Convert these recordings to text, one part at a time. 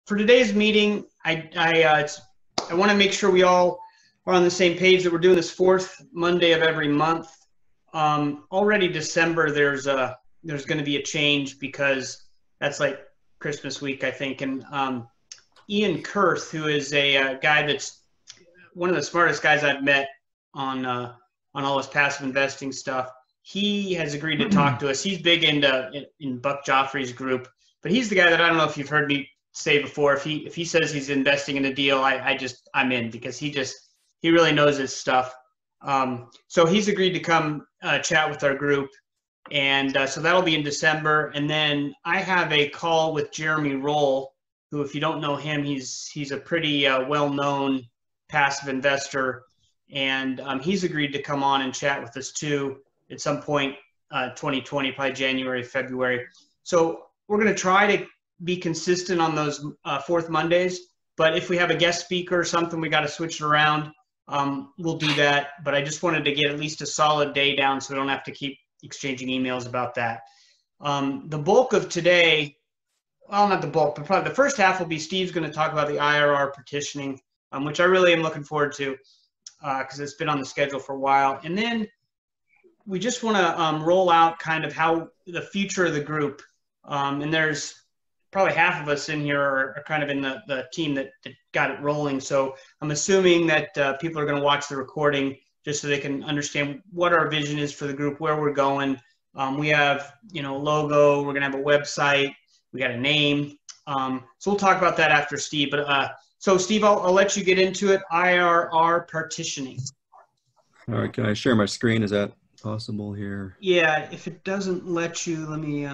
for today's meeting, I want to make sure we all are on the same page that we're doing this fourth Monday of every month. Already December, there's going to be a change because that's like Christmas week, I think. And Ian Kurth, who is a guy that's one of the smartest guys I've met on all this passive investing stuff, he has agreed to talk to us. He's big in Buck Joffrey's group, but he's the guy that I don't know if you've heard me say before. If he says he's investing in a deal, I'm in, because he really knows his stuff. So he's agreed to come chat with our group, and so that'll be in December. And then I have a call with Jeremy Roll, who, if you don't know him, he's a pretty well-known passive investor, and he's agreed to come on and chat with us too at some point 2020, probably January, February. So we're going to try to be consistent on those fourth Mondays, but if we have a guest speaker or something, we got to switch it around. We'll do that, but I just wanted to get at least a solid day down so we don't have to keep exchanging emails about that. The bulk of today, well, not the bulk, but probably the first half will be Steve's going to talk about the IRR partitioning, which I really am looking forward to because it's been on the schedule for a while. And then we just want to roll out kind of how the future of the group, and there's probably half of us in here are kind of in the team that got it rolling. So I'm assuming that people are going to watch the recording just so they can understand what our vision is for the group, where we're going. We have, logo, we're going to have a website, we got a name. So we'll talk about that after Steve. But so Steve, I'll let you get into it. IRR partitioning. All right, can I share my screen? Is that possible here? Yeah, if it doesn't let you, let me,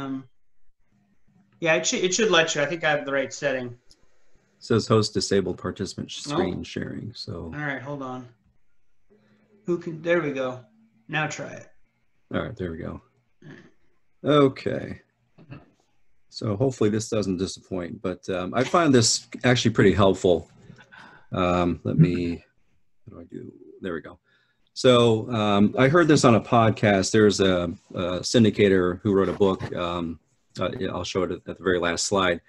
yeah, it should let you. I think I have the right setting. It says host disabled participant screen sharing. So all right, hold on. There we go. Now try it. All right, there we go. Okay. So hopefully this doesn't disappoint, but I find this actually pretty helpful. Let me, what do I do? There we go. So I heard this on a podcast. There's a syndicator who wrote a book. I'll show it at the very last slide.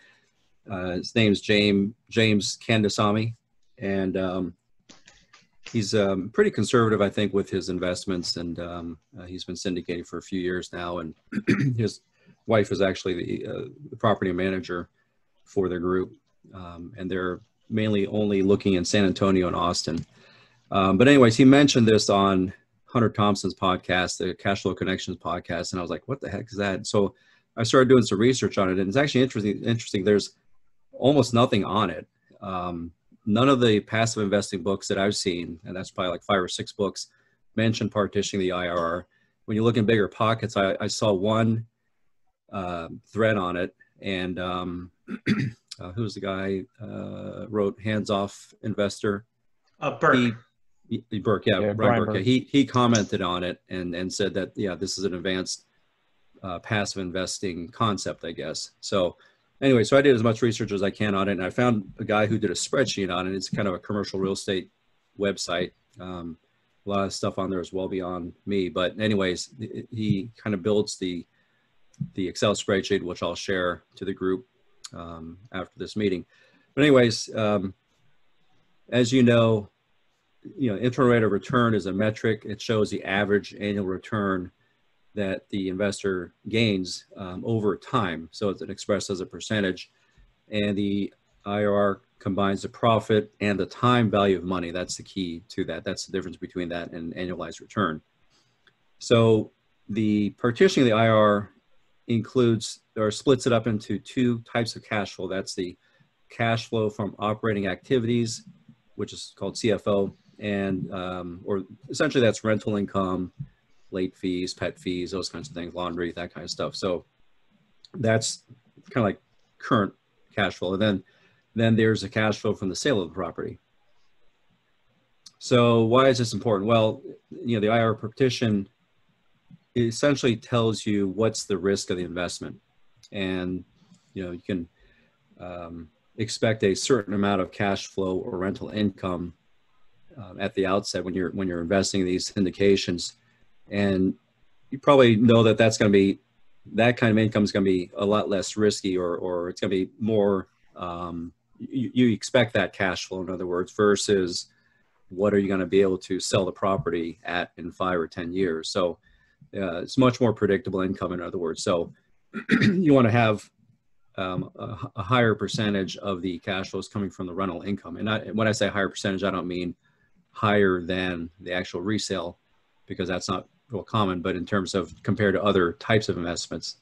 His name's James Kandasamy, and he's pretty conservative, I think, with his investments, and he's been syndicating for a few years now, and his wife is actually the property manager for their group, and they're mainly only looking in San Antonio and Austin. But anyways, he mentioned this on Hunter Thompson's podcast, the Cash Flow Connections podcast, and I was like, what the heck is that? So I started doing some research on it, and it's actually interesting. There's almost nothing on it. None of the passive investing books that I've seen, and that's probably like 5 or 6 books, mention partitioning the IRR. When you look in bigger pockets, I saw one thread on it, and who's the guy wrote Hands Off Investor? Burke. Burke, yeah, Brian Burke. Yeah, he commented on it and said that, yeah, this is an advanced passive investing concept, I guess. So anyway, so I did as much research as I can on it, and I found a guy who did a spreadsheet on it. It's kind of a commercial real estate website. A lot of stuff on there is well beyond me, but anyways, he kind of builds the Excel spreadsheet, which I'll share to the group after this meeting. But anyways, as you know, internal rate of return is a metric. It shows the average annual return that the investor gains over time. So it's expressed as a percentage, and the IRR combines the profit and the time value of money. That's the key to that. That's the difference between that and annualized return. So the partitioning of the IRR includes or splits it up into 2 types of cash flow. That's the cash flow from operating activities, which is called CFO, and or essentially that's rental income, late fees, pet fees, those kinds of things, laundry, that kind of stuff. So that's kind of like current cash flow. And then there's a cash flow from the sale of the property. So why is this important? Well, the IRR partition essentially tells you what's the risk of the investment. And, you can expect a certain amount of cash flow or rental income at the outset when you're investing in these syndications. And you probably know that that kind of income is going to be a lot less risky, or it's going to be more you expect that cash flow, in other words, versus what are you going to be able to sell the property at in 5 or 10 years. So it's much more predictable income, in other words. So you want to have a higher percentage of the cash flows coming from the rental income. And when I say higher percentage, I don't mean higher than the actual resale, because that's not real common, but in terms of compared to other types of investments.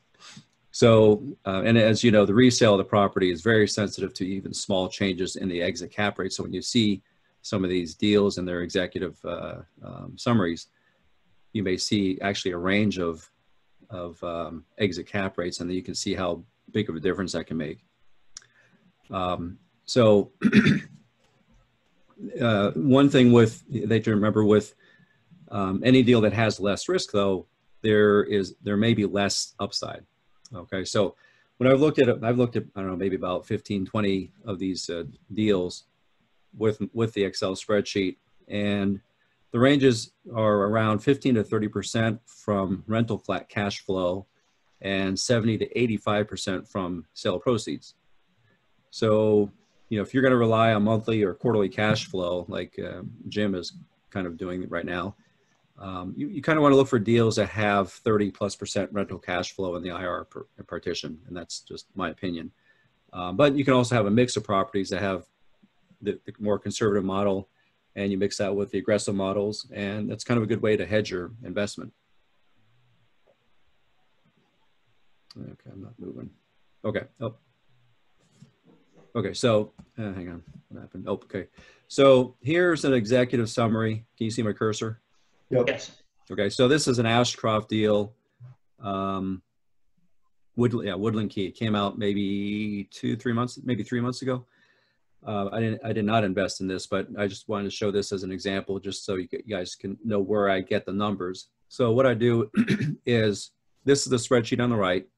So, and as you know, the resale of the property is very sensitive to even small changes in the exit cap rate. So when you see some of these deals and their executive summaries, you may see actually a range of exit cap rates, and then you can see how big of a difference that can make. So one thing that you remember with any deal that has less risk, though, there may be less upside. Okay, so when I've looked at, I don't know, maybe about 15, 20 of these deals with the Excel spreadsheet, and the ranges are around 15 to 30% from rental flat cash flow and 70 to 85% from sale proceeds. So, if you're going to rely on monthly or quarterly cash flow, like Jim is kind of doing right now, you kind of want to look for deals that have 30+% rental cash flow in the IRR partition, and that's just my opinion. But you can also have a mix of properties that have the more conservative model, and you mix that with the aggressive models, and that's kind of a good way to hedge your investment. Okay, I'm not moving. Okay. Oh. Okay, so hang on. What happened? Oh, okay. So here's an executive summary. Can you see my cursor? Yep. Yes. Okay, so this is an Ashcroft deal. Woodland Key. It came out maybe 3 months ago. I did not invest in this, but I just wanted to show this as an example, just so you guys can know where I get the numbers. So what I do is, this is the spreadsheet on the right.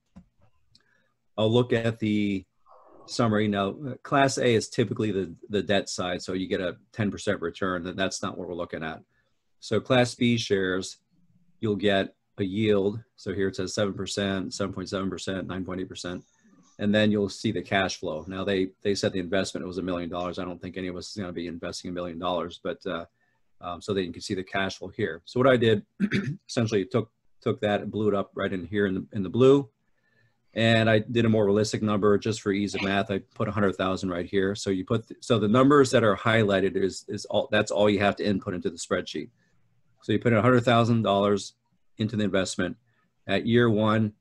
I'll look at the summary. Now, Class A is typically the debt side, so you get a 10% return, and that's not what we're looking at. So Class B shares, you'll get a yield. So here it says 7%, 7.7%, 9.8%. And then you'll see the cash flow. Now they said the investment was $1 million. I don't think any of us is going to be investing $1 million, but so that you can see the cash flow here. So what I did, essentially took that and blew it up right in here in the blue. And I did a more realistic number just for ease of math. I put 100,000 right here. So so the numbers that are highlighted that's all you have to input into the spreadsheet. So you put in $100,000 into the investment at year one.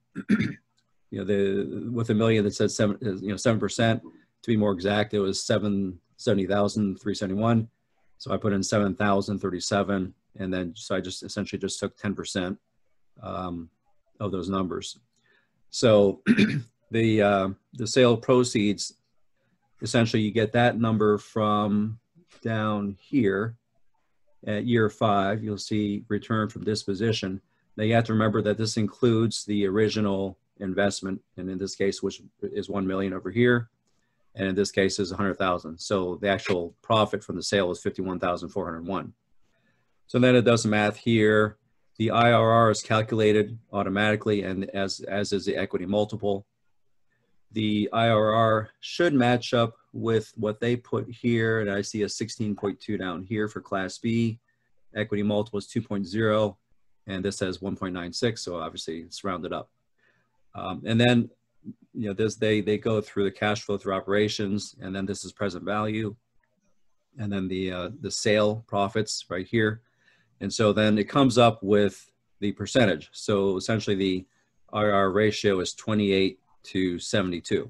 With $1 million that says 7%, to be more exact, it was 770,371. So I put in 7,037, and then so I just essentially just took 10% of those numbers. So the sale proceeds, essentially you get that number from down here at year 5. You'll see return from disposition. Now you have to remember that this includes the original investment, and in this case, which is 1 million over here, and in this case is 100,000. So the actual profit from the sale is 51,401. So then it does the math here. The IRR is calculated automatically, and as is the equity multiple. The IRR should match up with what they put here, and I see a 16.2 down here for Class B. Equity multiple is 2.0, and this says 1.96, so obviously it's rounded up. And then, they go through the cash flow through operations, and then this is present value, and then the sale profits right here. And so then it comes up with the percentage. So essentially the IRR ratio is 28 to 72.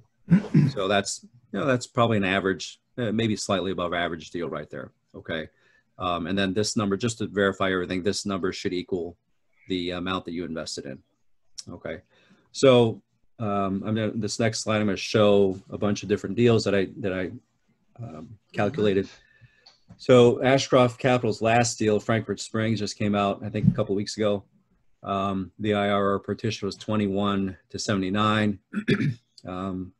So that's probably an average, maybe slightly above average deal right there. Okay. And then this number, just to verify everything, this number should equal the amount that you invested in. Okay. So this next slide, I'm going to show a bunch of different deals that I calculated. So Ashcroft Capital's last deal, Frankfurt Springs, just came out, I think, a couple of weeks ago. The IRR partition was 21 to 79. I'm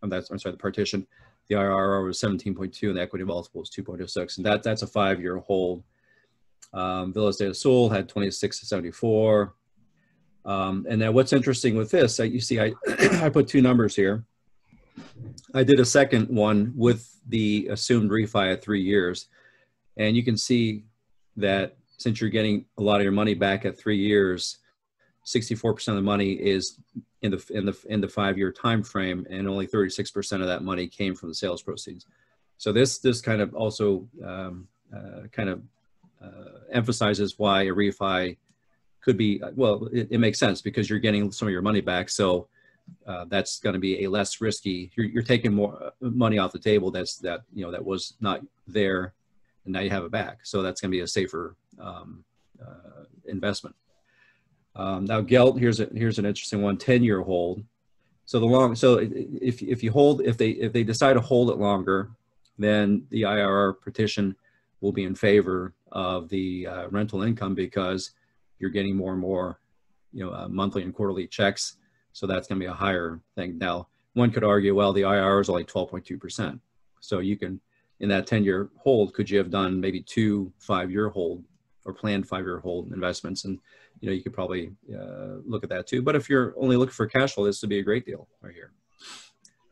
sorry, the partition. The IRR was 17.2, and the equity multiple was 2.06, and that's a 5-year hold. Villas del Sol had 26 to 74. And then what's interesting with this, you see, I put two numbers here. I did a second one with the assumed refi at 3 years. And you can see that since you're getting a lot of your money back at 3 years, 64% of the money is in the 5-year time frame, and only 36% of that money came from the sales proceeds. So this kind of also emphasizes why a refi could be, well, it makes sense because you're getting some of your money back. So that's going to be a less risky. You're taking more money off the table that was not there, and now you have it back. So that's going to be a safer investment. Now Gelt, here's an interesting one: 10-year hold. So if they decide to hold it longer, then the IRR partition will be in favor of the rental income because you're getting more and more, monthly and quarterly checks. So that's going to be a higher thing. Now, one could argue, well, the IRR is only 12.2%. So you can, in that 10-year hold, could you have done maybe 2 5-year hold or planned 5-year hold investments? And, you could probably look at that too. But if you're only looking for cash flow, this would be a great deal right here.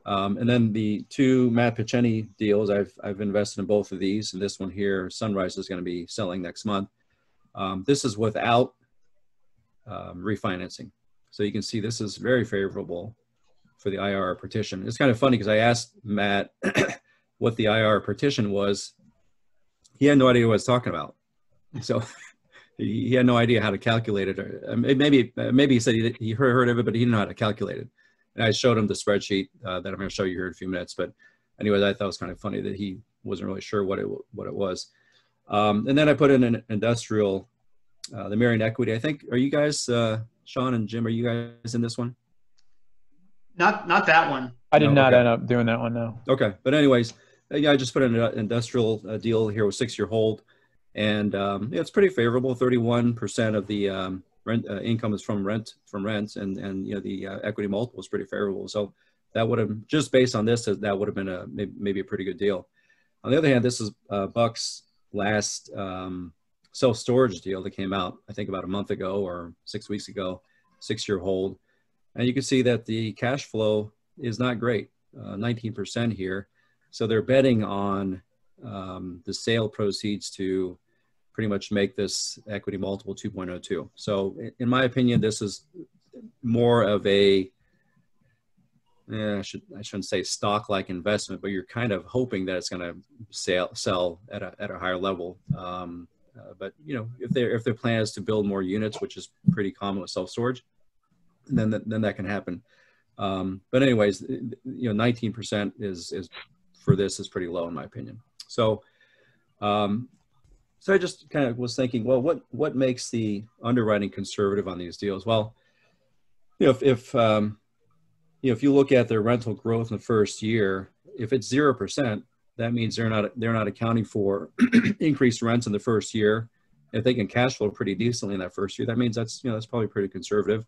And then the 2 Matt Piceni deals, I've invested in both of these. And this one here, Sunrise, is going to be selling next month. This is without refinancing. So you can see this is very favorable for the IRR partition. It's kind of funny because I asked Matt what the IRR partition was. He had no idea what I was talking about. So he had no idea how to calculate it. Or maybe he said he heard of it, but he didn't know how to calculate it. And I showed him the spreadsheet that I'm going to show you here in a few minutes. But anyways, I thought it was kind of funny that he wasn't really sure what it was. And then I put in an industrial, the Marion Equity. I think, are you guys, Sean and Jim, are you guys in this one? Not that one. I did not end up doing that one, no. Okay, but anyways, yeah, I just put in an industrial deal here with 6-year hold, and it's pretty favorable. 31% of the rent income is from rent, and the equity multiple is pretty favorable. So that would have, just based on this, that would have been maybe a pretty good deal. On the other hand, this is Buck's last self-storage deal that came out, I think about a month ago or 6 weeks ago, 6-year hold. And you can see that the cash flow is not great, 19% here. So they're betting on the sale proceeds to pretty much make this equity multiple 2.02. So in my opinion, this is more of a, I shouldn't say stock-like investment, but you're kind of hoping that it's going to sell at a higher level. But if their plan is to build more units, which is pretty common with self-storage, then that can happen. But anyways, 19% is for this is pretty low in my opinion. So I just kind of was thinking, well, what makes the underwriting conservative on these deals? Well, if you look at their rental growth in the first year, if it's 0%, that means they're not accounting for increased rents in the first year. If they can cash flow pretty decently in that first year, that means that's probably pretty conservative.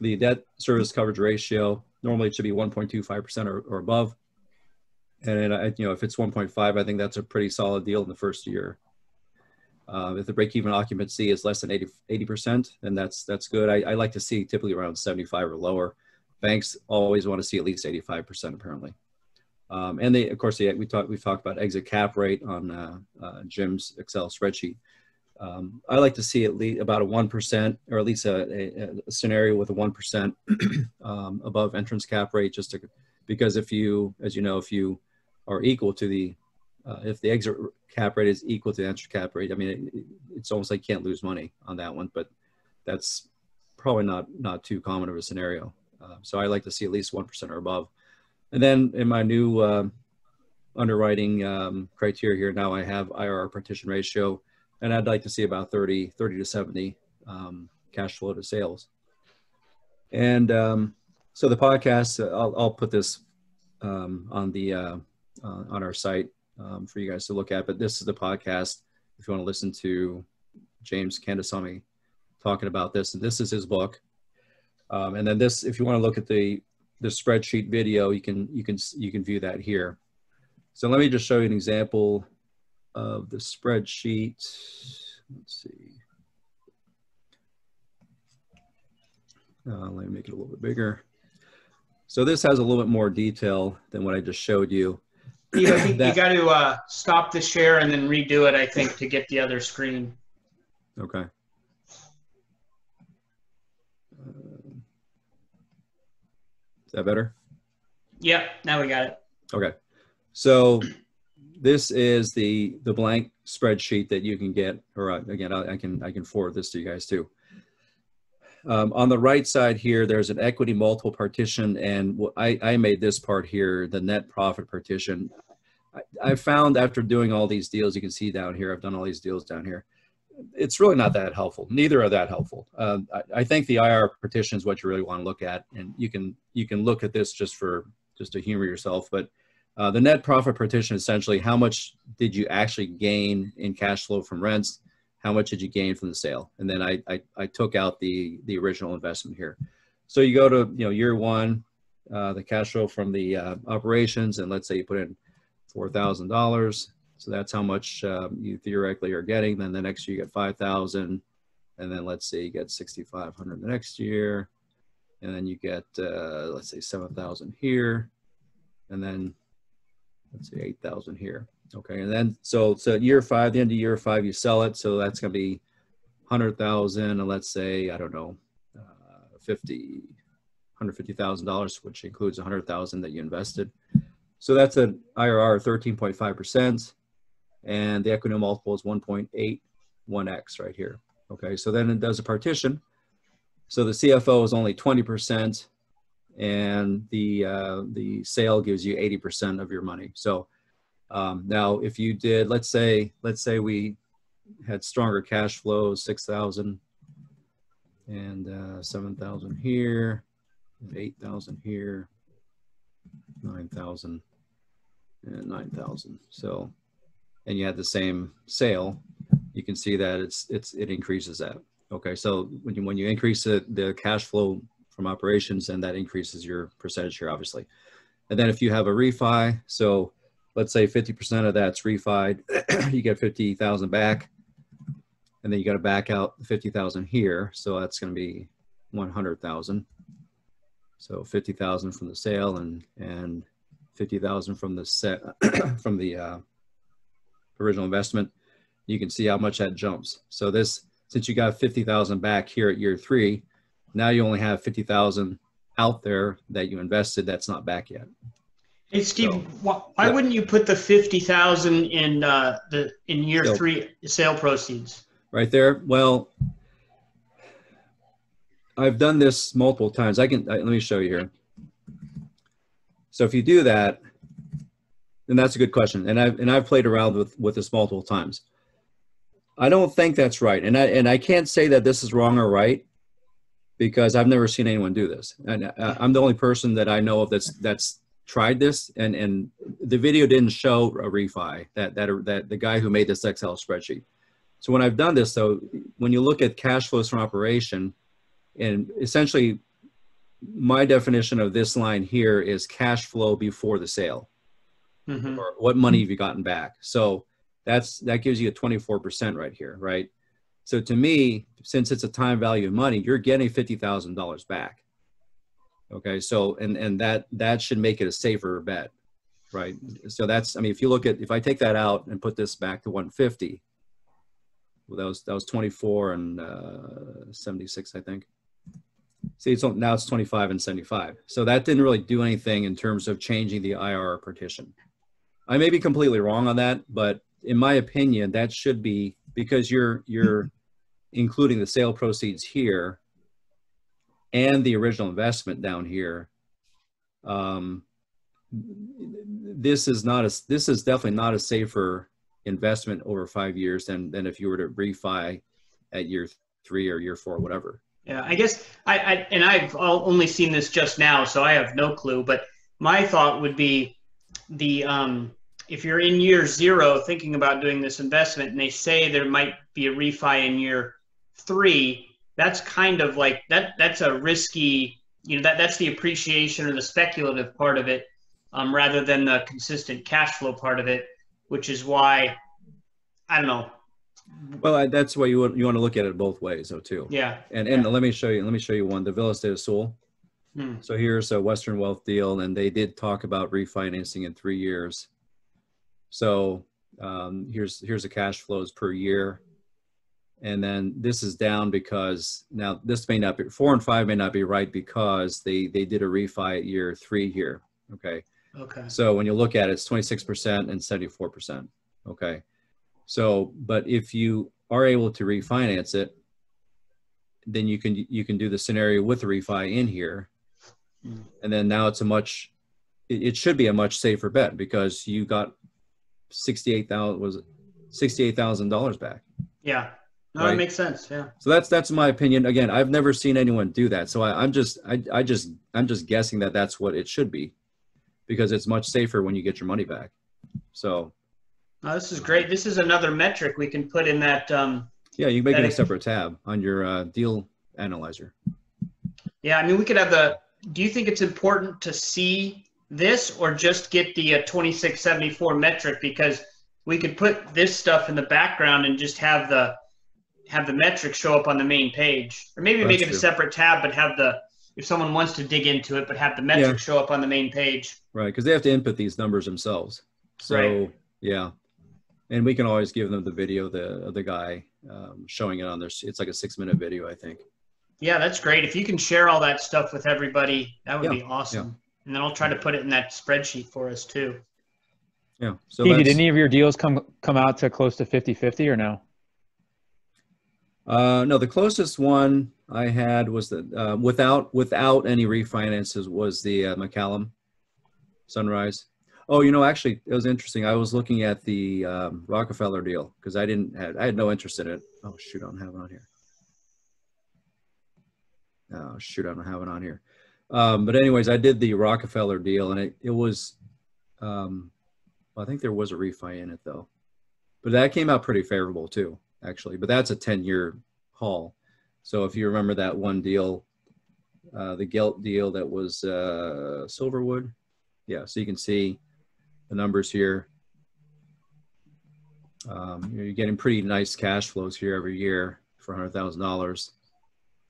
The debt service coverage ratio, normally it should be 1.25% or above. And if it's 1.5, I think that's a pretty solid deal in the first year. If the break-even occupancy is less than 80%, then that's good. I like to see typically around 75 or lower. Banks always want to see at least 85% apparently. And of course, we've talked about exit cap rate on Jim's Excel spreadsheet. I like to see at least about a 1%, or at least a scenario with a 1% above entrance cap rate, because if you are equal to if the exit cap rate is equal to the entry cap rate, I mean, it's almost like you can't lose money on that one, but that's probably not too common of a scenario. So I like to see at least 1% or above. And then in my new underwriting criteria here, now I have IRR partition ratio, and I'd like to see about 30 to 70 cash flow to sales. And so the podcast, I'll put this on our site for you guys to look at. But this is the podcast if you want to listen to James Kandasamy talking about this. And this is his book. And then this, if you want to look at the spreadsheet video, you can view that here. So let me just show you an example of the spreadsheet. Let's see. Let me make it a little bit bigger. So this has a little bit more detail than what I just showed you. Steve, I think you got to stop the share and then redo it, I think, to get the other screen. Okay. Is that better? Yep, now we got it. Okay. So this is the blank spreadsheet that you can get, or again, I can forward this to you guys too. On the right side here, there's an equity multiple partition, and I made this part here, the net profit partition. I found after doing all these deals, you can see down here, I've done all these deals down here. It's really not that helpful. Neither are that helpful. I think the IRR partition is what you really want to look at, and you can look at this just to humor yourself. But the net profit partition, essentially, how much did you actually gain in cash flow from rents? How much did you gain from the sale? And then I took out the original investment here. So you go to year one, the cash flow from the operations, and let's say you put in $4,000. So that's how much you theoretically are getting. Then the next year you get 5,000, and then let's say you get 6,500 the next year, and then you get let's say 7,000 here, and then let's say 8,000 here. Okay, and then so year five, the end of year five, you sell it. So that's going to be 100,000, and let's say I don't know, $150,000, which includes 100,000 that you invested. So that's an IRR of 13.5%, and the equity multiple is 1.81x right here. Okay, so then it does a partition. So the CFO is only 20%, and the sale gives you 80% of your money. So now if you did, let's say we had stronger cash flows, 6,000 and 7,000 here, 8,000 here, 9,000 and 9,000. So, and you had the same sale, you can see that it increases that. Okay, so when you increase the cash flow from operations, and that increases your percentage here, obviously. And then if you have a refi, so let's say 50% of that's refied, you get 50,000 back, and then you got to back out the 50,000 here, so that's going to be 100,000. So 50,000 from the sale and 50,000 from the from the original investment. You can see how much that jumps. So this, since you got 50,000 back here at year three, now you only have 50,000 out there that you invested that's not back yet. Hey Steve, so, why wouldn't you put the 50,000 in year three sale proceeds? Right there. Well, I've done this multiple times. Let me show you here. So if you do that, then that's a good question. And I've played around with this multiple times. I don't think that's right. And I can't say that this is wrong or right, because I've never seen anyone do this. And I'm the only person that I know of that's tried this. And the video didn't show a refi, that the guy who made this Excel spreadsheet. So when I've done this, though, when you look at cash flows from operation, and essentially my definition of this line here is cash flow before the sale, or what money have you gotten back. So that gives you a 24% right here, right? So to me, since it's a time value of money, you're getting $50,000 back. Okay, so and that should make it a safer bet, right? So that's, I mean, if I take that out and put this back to 150, well, that was 24 and 76, I think. See, so now it's 25 and 75. So that didn't really do anything in terms of changing the IRR partition. I may be completely wrong on that, but in my opinion, that should be, because you're including the sale proceeds here and the original investment down here. This is definitely not a safer investment over 5 years than if you were to refi at year 3 or year 4, whatever. Yeah, I guess I've only seen this just now, so I have no clue. But my thought would be if you're in year 0 thinking about doing this investment, and they say there might be a refi in year 3, that's kind of like that's a risky, that's the appreciation or the speculative part of it, rather than the consistent cash flow part of it, which is why I don't know. Well, that's why you want to look at it both ways, though, too. Yeah. And let me show you one. The Villa State of Seoul. So here's a Western Wealth deal, and they did talk about refinancing in 3 years. So here's the cash flows per year. And then this is down because now this may not be, 4 and 5 may not be right because they did a refi at year 3 here. Okay. Okay. So when you look at it, it's 26% and 74%. Okay. So, but if you are able to refinance it, then you can do the scenario with the refi in here. And then now it's it should be a much safer bet because you got $68,000 back. Yeah. No, right? That makes sense. Yeah. So that's my opinion. Again, I've never seen anyone do that. So I'm just guessing that that's what it should be because it's much safer when you get your money back. So. Oh, this is great. This is another metric we can put in that. Yeah, you can make it a separate tab on your deal analyzer. Yeah, I mean, we could have do you think it's important to see this or just get the 2674 metric? Because we could put this stuff in the background and just have the metric show up on the main page. Or maybe make it a separate tab, but have if someone wants to dig into it, but have the metric show up on the main page. Right, because they have to input these numbers themselves. So, yeah. And we can always give them the video of the guy showing it on their, it's like a 6-minute video, I think. Yeah, that's great. If you can share all that stuff with everybody, that would be awesome. Yeah. And then I'll try to put it in that spreadsheet for us too. Yeah. So did any of your deals come out to close to 50-50 or no? No, the closest one I had was the without any refinances was the McCallum Sunrise. Oh, actually, it was interesting. I was looking at the Rockefeller deal because I had no interest in it. Oh shoot, I don't have it on here. Oh shoot, I don't have it on here. But anyways, I did the Rockefeller deal, and it was, I think there was a refi in it though, but that came out pretty favorable too, actually. But that's a 10-year haul. So if you remember that one deal, the Gelt deal that was Silverwood, yeah. So you can see the numbers here. You're getting pretty nice cash flows here every year for $100,000.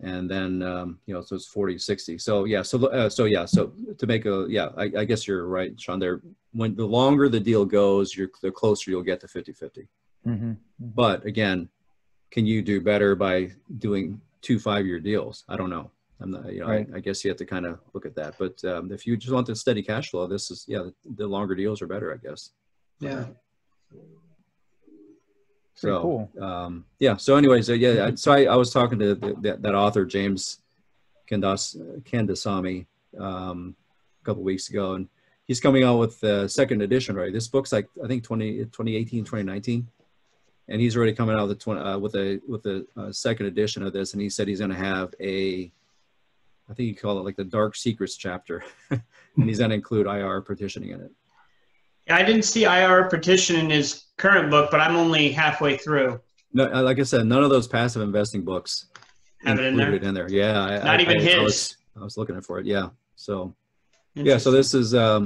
And then, so it's 40, 60. So yeah. So to make I guess you're right, Sean, when the longer the deal goes, the closer you'll get to 50-50. Mm-hmm. But again, can you do better by doing 2 5-year deals? I don't know. I'm not, right. I guess you have to kind of look at that. But if you just want the steady cash flow, this is, the longer deals are better, I guess. Yeah. So, cool. So anyways, so I was talking to that author, James Kandasamy, a couple of weeks ago, and he's coming out with the second edition, right? This book's like, I think 2018, 2019. And he's already coming out with the second edition of this. And he said he's going to have I think you call it like the Dark Secrets chapter, and he's going to include IRR partitioning in it. Yeah, I didn't see IRR Partitioning in his current book, but I'm only halfway through. No, like I said, none of those passive investing books have it in there. Yeah, Not even his. I was looking for it. Yeah, so so this is I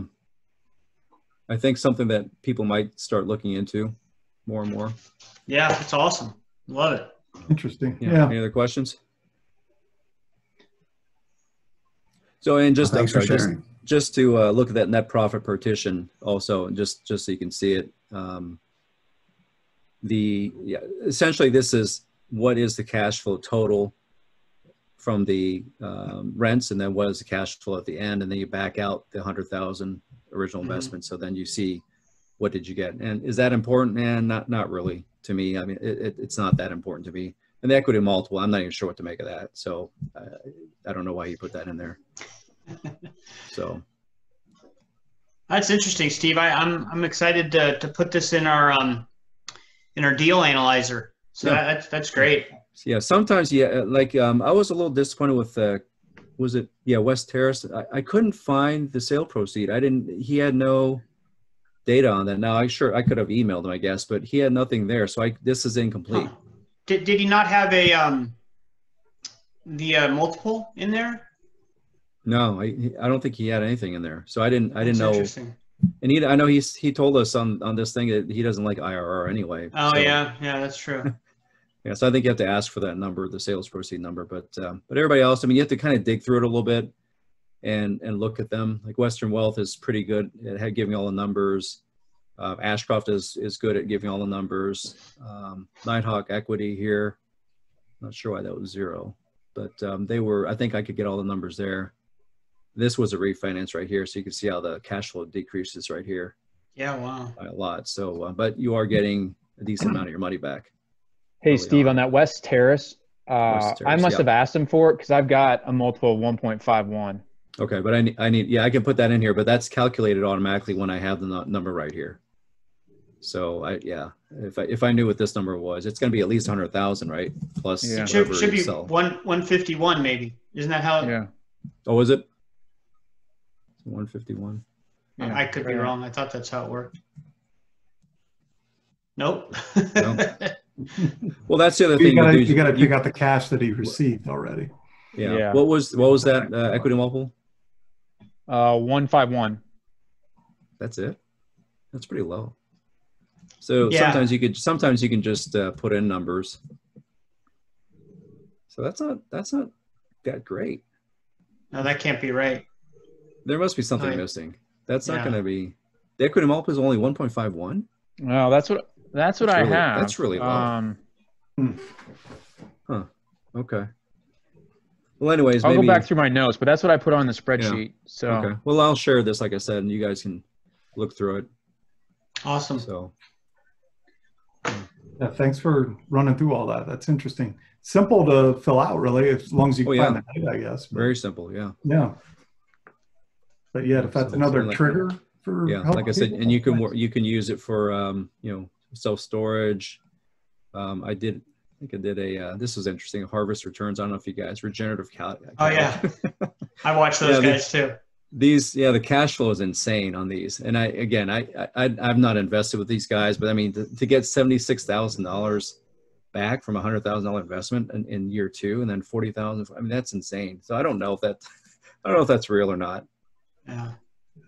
think something that people might start looking into more and more. Yeah, it's awesome. Love it. Interesting. Yeah. Any other questions? So, and just thanks for sharing. Just to look at that net profit partition also, just so you can see it. Essentially this is what is the cash flow total from the rents, and then what is the cash flow at the end, and then you back out the 100,000 original investment. So then you see what did you get, and is that important? And not really to me. I mean, it's not that important to me. And the equity multiple, I'm not even sure what to make of that. So I don't know why he put that in there. So that's interesting, Steve. I'm excited to put this in our deal analyzer. So that's great. Yeah, sometimes like I was a little disappointed with was it West Terrace? I couldn't find the sale proceed. He had no data on that. Now I could have emailed him, I guess, but he had nothing there. So this is incomplete. Huh. Did he not have the multiple in there? No, I don't think he had anything in there. So I didn't know. Interesting. And I know he told us on this thing that he doesn't like IRR anyway. Oh, so, yeah, that's true. Yeah, so I think you have to ask for that number, the sales proceed number. But everybody else, I mean, you have to kind of dig through it a little bit. and look at them. Like Western Wealth is pretty good at giving all the numbers. Ashcroft is good at giving all the numbers. Nighthawk Equity here, not sure why that was 0, but they were, I think I could get all the numbers there. This was a refinance right here, so you can see how the cash flow decreases right here. Yeah, wow. By a lot. So, but you are getting a decent amount of your money back. Hey, Steve, on that West Terrace, I must have asked him for it because I've got a multiple of 1.51. Okay, but I need, yeah, I can put that in here, but that's calculated automatically when I have the number right here. So if I knew what this number was, it's going to be at least 100,000, right? Plus, it should be 151 maybe. Isn't that how? Yeah. Oh, is it 151? Yeah, I could be wrong. I thought that's how it worked. Nope. No. Well, that's the other thing. You got to pick out the cash that he received already. Yeah. What was that equity multiple? 151. That's it. That's pretty low. So sometimes you can just put in numbers. So that's not that great. No, that can't be right. There must be something missing. That's not going to be. The equity multiple is only 1.51. No, that's what I have. That's really low. Huh. Okay. Well, anyways, I'll go back through my notes, but that's what I put on the spreadsheet. Yeah. So okay. Well, I'll share this, like I said, and you guys can look through it. Awesome. So. Yeah, thanks for running through all that. That's interesting. Simple to fill out, really, as long as you find the data, I guess. But, very simple, yeah. Yeah. But yeah, if that's another trigger for like I said, and you can use it for self-storage. I think I did a this was interesting, harvest returns. I don't know if you guys regenerative Oh yeah, I watch those guys too. These the cash flow is insane on these, and I've not invested with these guys, but I mean to get $76,000 back from $100,000 investment in year 2, and then 40,000. I mean that's insane. So I don't know if that's real or not. Yeah.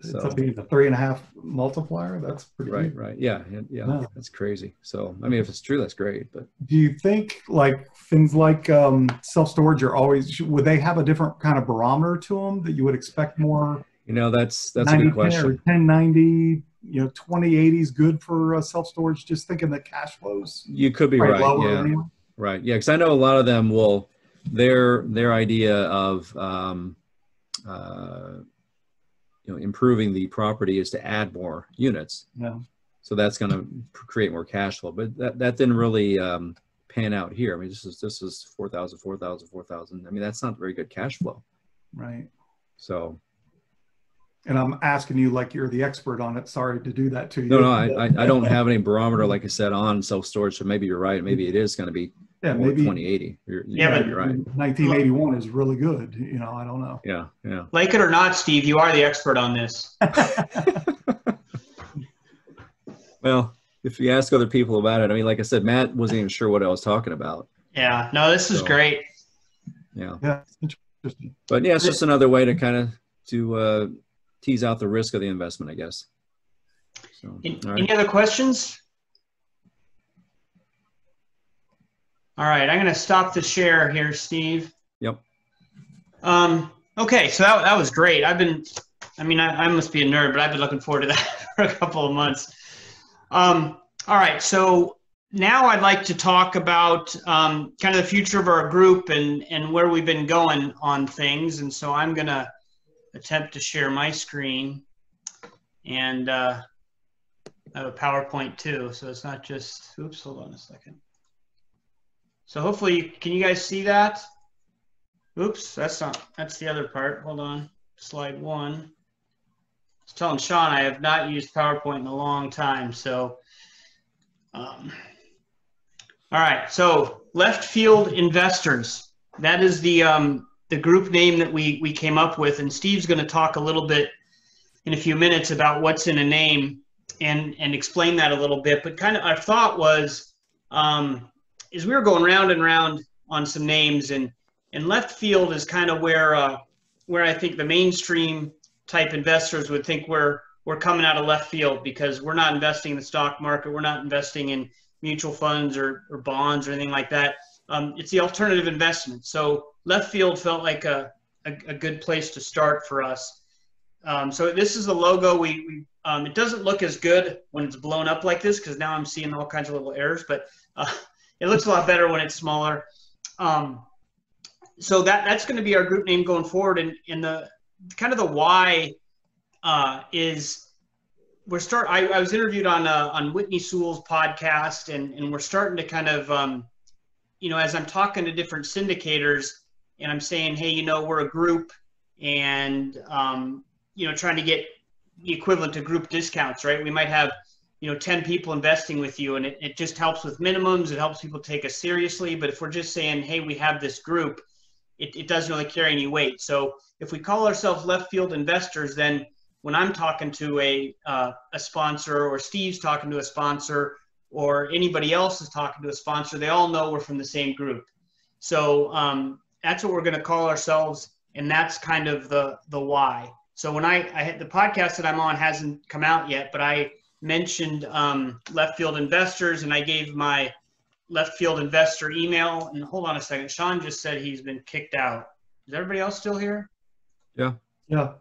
So it's the 3.5 multiplier. That's pretty right. good. Right. Yeah. That's crazy. So, I mean, if it's true, that's great. But do you think like things like self-storage are always, would they have a different kind of barometer to them that you would expect more? That's a good question. Or 1090, 2080 is good for self-storage. Just thinking that cash flows. You could be right. Yeah. Anyway. Right. Yeah. Because I know a lot of them will. Their idea of improving the property is to add more units. Yeah. So that's going to create more cash flow, but that didn't really pan out here. I mean, this is 4,000. I mean, that's not very good cash flow. Right. So. And I'm asking you like you're the expert on it. Sorry to do that to you. No, I don't have any barometer, like I said, on self-storage. So maybe you're right. Maybe it is going to be maybe 2080. You're right. 1981 is really good. I don't know. Yeah. Like it or not, Steve, you are the expert on this. Well, if you ask other people about it, I mean, like I said, Matt wasn't even sure what I was talking about. Yeah. No, this is great. Yeah. Yeah. Interesting. But yeah, it's just another way to kind of tease out the risk of the investment, I guess. So, any other questions? All right, I'm going to stop the share here, Steve. Yep. Okay, so that was great. I must be a nerd, but I've been looking forward to that for a couple of months. All right, so now I'd like to talk about kind of the future of our group and where we've been going on things. And so I'm going to attempt to share my screen, and I have a PowerPoint too, so it's not just, oops, hold on a second. So hopefully, can you guys see that? Oops, that's the other part. Hold on, slide 1. I was telling Sean I have not used PowerPoint in a long time, so. All right, so Left Field Investors. That is the group name that we came up with, and Steve's going to talk a little bit in a few minutes about what's in a name and explain that a little bit. But kind of our thought was, is we were going round and round on some names, and left field is kind of where I think the mainstream type investors would think we're coming out of left field, because we're not investing in the stock market, we're not investing in mutual funds or bonds or anything like that. It's the alternative investment. So left field felt like a a good place to start for us. So this is the logo. It doesn't look as good when it's blown up like this, because now I'm seeing all kinds of little errors, but it looks a lot better when it's smaller. So that's going to be our group name going forward. And the kind of the why is I was interviewed on Whitney Sewell's podcast, and we're starting to kind of, as I'm talking to different syndicators and I'm saying, hey, we're a group, and, trying to get the equivalent to group discounts, right? We might have, 10 people investing with you, and it just helps with minimums. It helps people take us seriously. But if we're just saying, hey, we have this group, it doesn't really carry any weight. So if we call ourselves left field investors, then when I'm talking to a sponsor, or Steve's talking to a sponsor, or anybody else is talking to a sponsor, they all know we're from the same group. So that's what we're going to call ourselves, and that's kind of the why. So when I had the podcast that I'm on hasn't come out yet, but I mentioned left field investors, and I gave my left field investor email. And hold on a second, Sean just said he's been kicked out. Is everybody else still here? Yeah. Yeah.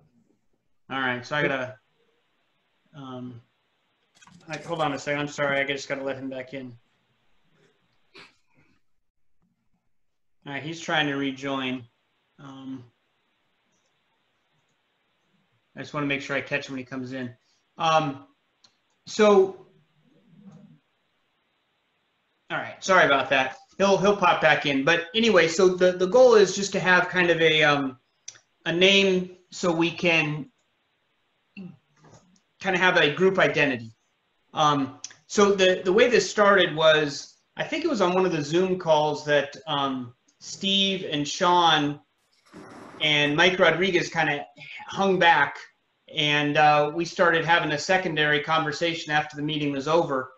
All right, so I gotta, hold on a second. I'm sorry, I just gotta let him back in. All right, he's trying to rejoin. I just want to make sure I catch him when he comes in. So, all right, sorry about that. He'll pop back in. But anyway, so the goal is just to have kind of a name so we can kind of have a group identity. So the way this started was, I think it was on one of the Zoom calls that Steve and Sean and Mike Rodriguez kind of hung back, and we started having a secondary conversation after the meeting was over,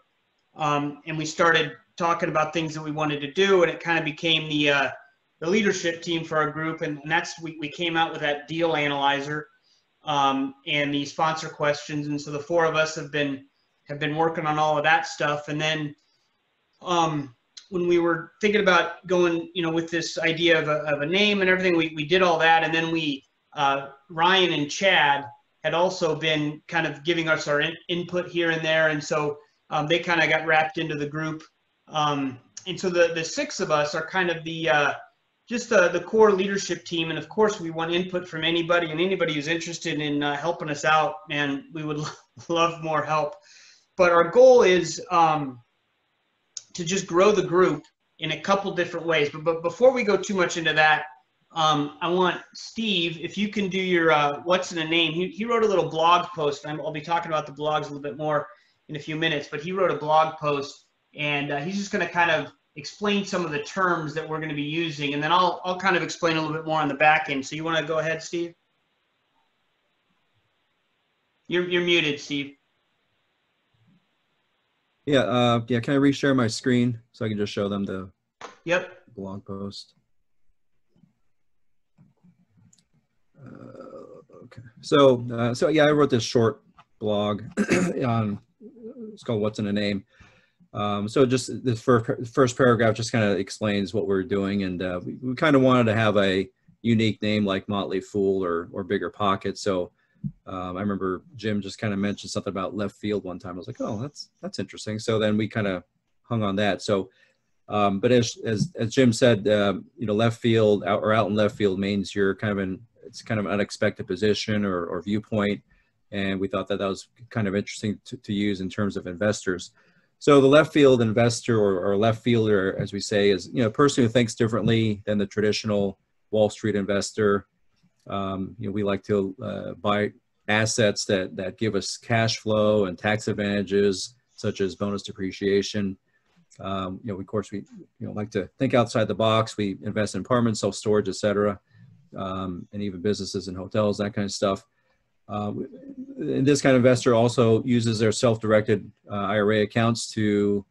and we started talking about things that we wanted to do, and it kind of became the leadership team for our group, and that's we came out with that deal analyzer and the sponsor questions, and so the four of us have been working on all of that stuff. And then when we were thinking about going, with this idea of a name and everything, we did all that, and then Ryan and Chad had also been kind of giving us our input here and there, and so they kind of got wrapped into the group, and so the six of us are kind of just the core leadership team. And of course we want input from anybody, and anybody who's interested in helping us out, and we would love more help. But our goal is to just grow the group in a couple different ways. But before we go too much into that, I want Steve, if you can do your what's in a name. He wrote a little blog post. I'll be talking about the blogs a little bit more in a few minutes, but he wrote a blog post, and he's just going to kind of explain some of the terms that we're going to be using, and then I'll kind of explain a little bit more on the back end. So you want to go ahead, Steve? You're muted, Steve. Yeah. Can I reshare my screen so I can just show them the blog post? Okay. So yeah, I wrote this short blog on. It's called "What's in a Name." So just the first paragraph just kind of explains what we're doing, and we kind of wanted to have a unique name like Motley Fool or Bigger Pockets. So I remember Jim just kind of mentioned something about left field one time. I was like, oh, that's interesting. So then we kind of hung on that. So, but as Jim said, left field out in left field means you're kind of it's kind of an unexpected position or viewpoint, and we thought that was kind of interesting to use in terms of investors. So the left field investor or left fielder, as we say, is a person who thinks differently than the traditional Wall Street investor. We like to buy assets that give us cash flow and tax advantages, such as bonus depreciation. Of course, we like to think outside the box. We invest in apartments, self-storage, et cetera, and even businesses and hotels, that kind of stuff. And this kind of investor also uses their self-directed IRA accounts to,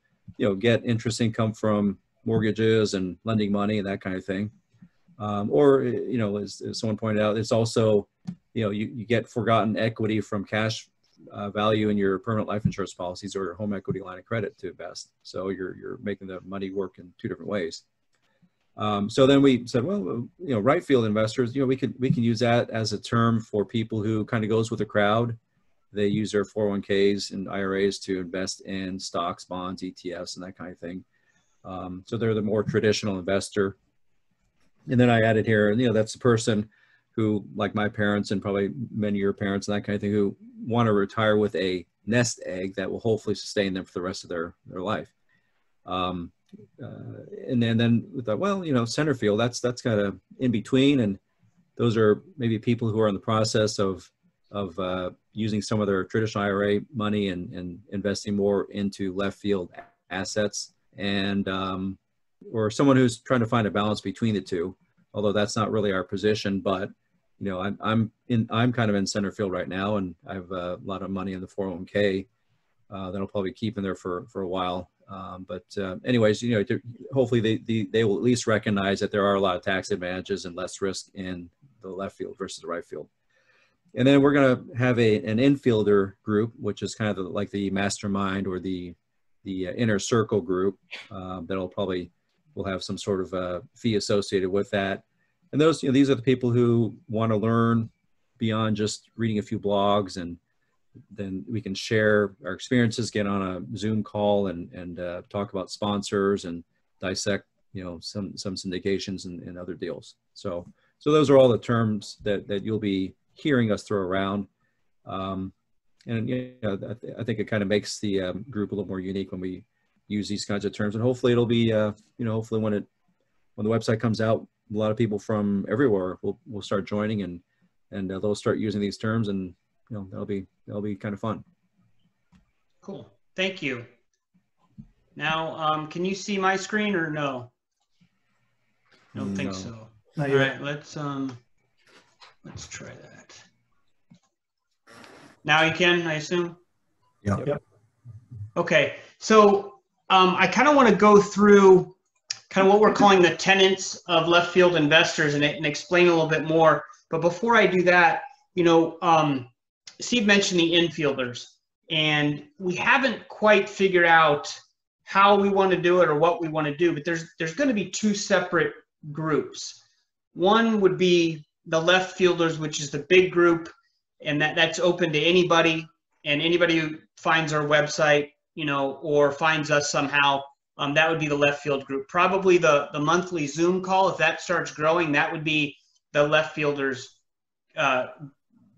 get interest income from mortgages and lending money and that kind of thing. As someone pointed out, it's also, you get forgotten equity from cash value in your permanent life insurance policies or your home equity line of credit to invest. So you're making the money work in two different ways. So then we said, well, you know, right field investors, you know, we can use that as a term for people who kind of goes with the crowd. They use their 401ks and IRAs to invest in stocks, bonds, ETFs, and that kind of thing. So they're the more traditional investor. And then I added here, you know, that's the person who, like my parents and probably many of your parents and that kind of thing, who want to retire with a nest egg that will hopefully sustain them for the rest of their life. And then we thought, well, you know, center field, that's kind of in between. And those are maybe people who are in the process of using some of their traditional IRA money and investing more into left field assets, and or someone who's trying to find a balance between the two, although that's not really our position. But you know, I'm kind of in center field right now, and I have a lot of money in the 401k that I'll probably keep in there for a while. But anyways, you know, hopefully they will at least recognize that there are a lot of tax advantages and less risk in the left field versus the right field. And then we're going to have an infielder group, which is kind of like the mastermind or the inner circle group will have some sort of fee associated with that. And those, you know, these are the people who want to learn beyond just reading a few blogs, and then we can share our experiences, get on a Zoom call and talk about sponsors and dissect, you know, some syndications and other deals. So those are all the terms that you'll be hearing us throw around. And you know, I think it kind of makes the group a little more unique when we use these kinds of terms. And hopefully it'll be, you know, hopefully when the website comes out, a lot of people from everywhere will start joining, and they'll start using these terms, and you know, that'll be kind of fun. Cool. Thank you. Now, can you see my screen or no? I don't think so. All right, let's try that. Now you can, I assume? Yep. Okay, so I kind of want to go through kind of what we're calling the tenets of left field investors and explain a little bit more. But before I do that, you know, Steve mentioned the infielders, and we haven't quite figured out how we want to do it or what we want to do, but there's going to be two separate groups. One would be the left fielders, which is the big group, and that's open to anybody, and anybody who finds our website, you know, or finds us somehow, that would be the left field group. Probably the monthly Zoom call, if that starts growing, that would be the left fielders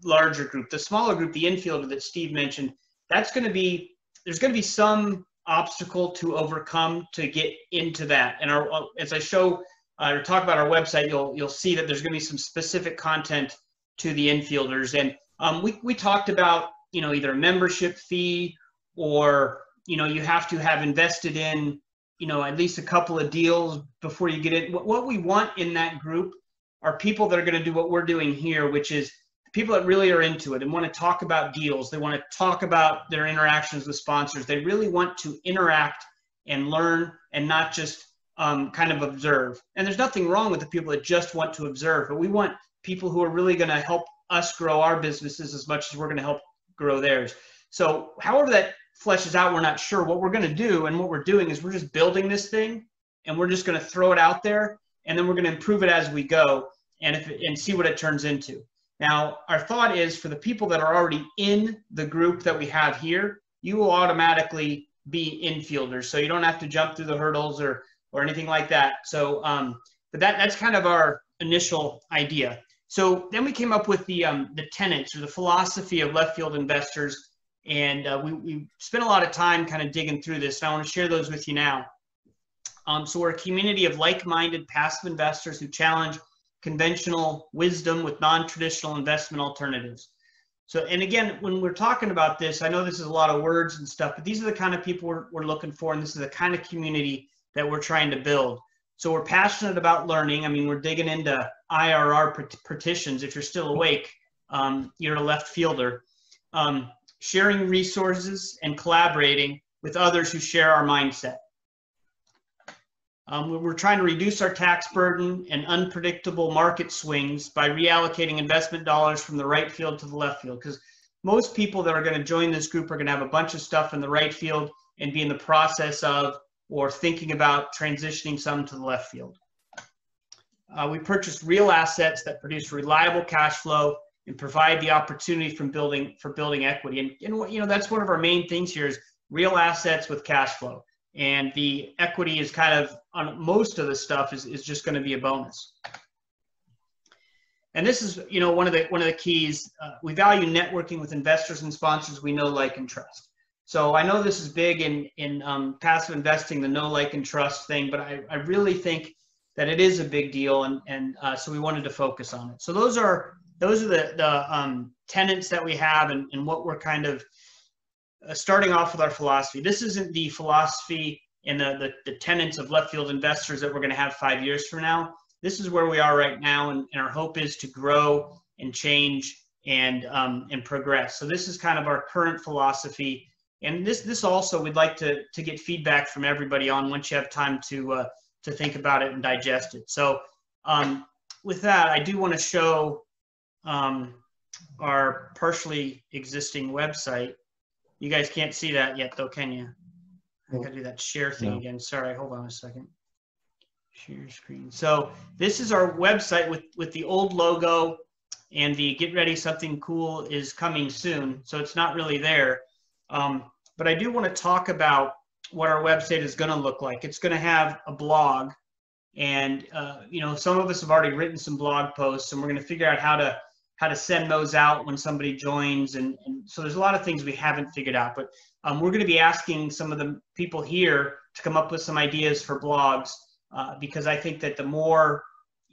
larger group. The smaller group, the infielder that Steve mentioned, there's going to be some obstacle to overcome to get into that. And as I show or talk about our website, you'll see that there's going to be some specific content to the infielders. And we talked about, you know, either a membership fee, or, you know, you have to have invested in, you know, at least a couple of deals before you get in. What we want in that group are people that are going to do what we're doing here, which is people that really are into it and want to talk about deals. They want to talk about their interactions with sponsors. They really want to interact and learn, and not just kind of observe. And there's nothing wrong with the people that just want to observe, but we want people who are really going to help us grow our businesses as much as we're going to help grow theirs. So however that fleshes out, we're not sure. What we're going to do, and what we're doing, is we're just building this thing, and we're just going to throw it out there, and then we're going to improve it as we go, and see what it turns into. Now, our thought is, for the people that are already in the group that we have here, you will automatically be infielders, so you don't have to jump through the hurdles or anything like that. So, but that's kind of our initial idea. So then we came up with the tenets, or the philosophy of left field investors, and we spent a lot of time kind of digging through this, and I want to share those with you now. So we're a community of like-minded passive investors who challenge conventional wisdom with non-traditional investment alternatives. So, and again, when we're talking about this, I know this is a lot of words and stuff, but these are the kind of people we're looking for, and this is the kind of community that we're trying to build. So we're passionate about learning. I mean, we're digging into IRR partitions. If you're still awake, you're a left fielder. Sharing resources and collaborating with others who share our mindset. We're trying to reduce our tax burden and unpredictable market swings by reallocating investment dollars from the right field to the left field, because most people that are going to join this group are going to have a bunch of stuff in the right field and be in the process of or thinking about transitioning some to the left field. We purchase real assets that produce reliable cash flow and provide the opportunity for building equity. And you know, that's one of our main things here is real assets with cash flow. And the equity is kind of, on most of the stuff is just going to be a bonus. And this is, you know, one of the keys. We value networking with investors and sponsors we know, like, and trust. So I know this is big in passive investing, the know, like, and trust thing, but I really think that it is a big deal, and so we wanted to focus on it. So those are the tenets that we have, and what we're kind of starting off with our philosophy. This isn't the philosophy and the tenets of left field investors that we're going to have 5 years from now. This is where we are right now, and our hope is to grow and change and progress. So this is kind of our current philosophy, and this also we'd like to get feedback from everybody on once you have time to think about it and digest it. So with that, I do want to show our partially existing website. You guys can't see that yet, though, can you? I gotta do that share thing again. Sorry, hold on a second. Share screen. So this is our website with the old logo, and the get ready, something cool is coming soon. So it's not really there. But I do want to talk about what our website is going to look like. It's going to have a blog, and you know, some of us have already written some blog posts, and we're going to figure out how to send those out when somebody joins, and so there's a lot of things we haven't figured out, but we're going to be asking some of the people here to come up with some ideas for blogs, because I think that the more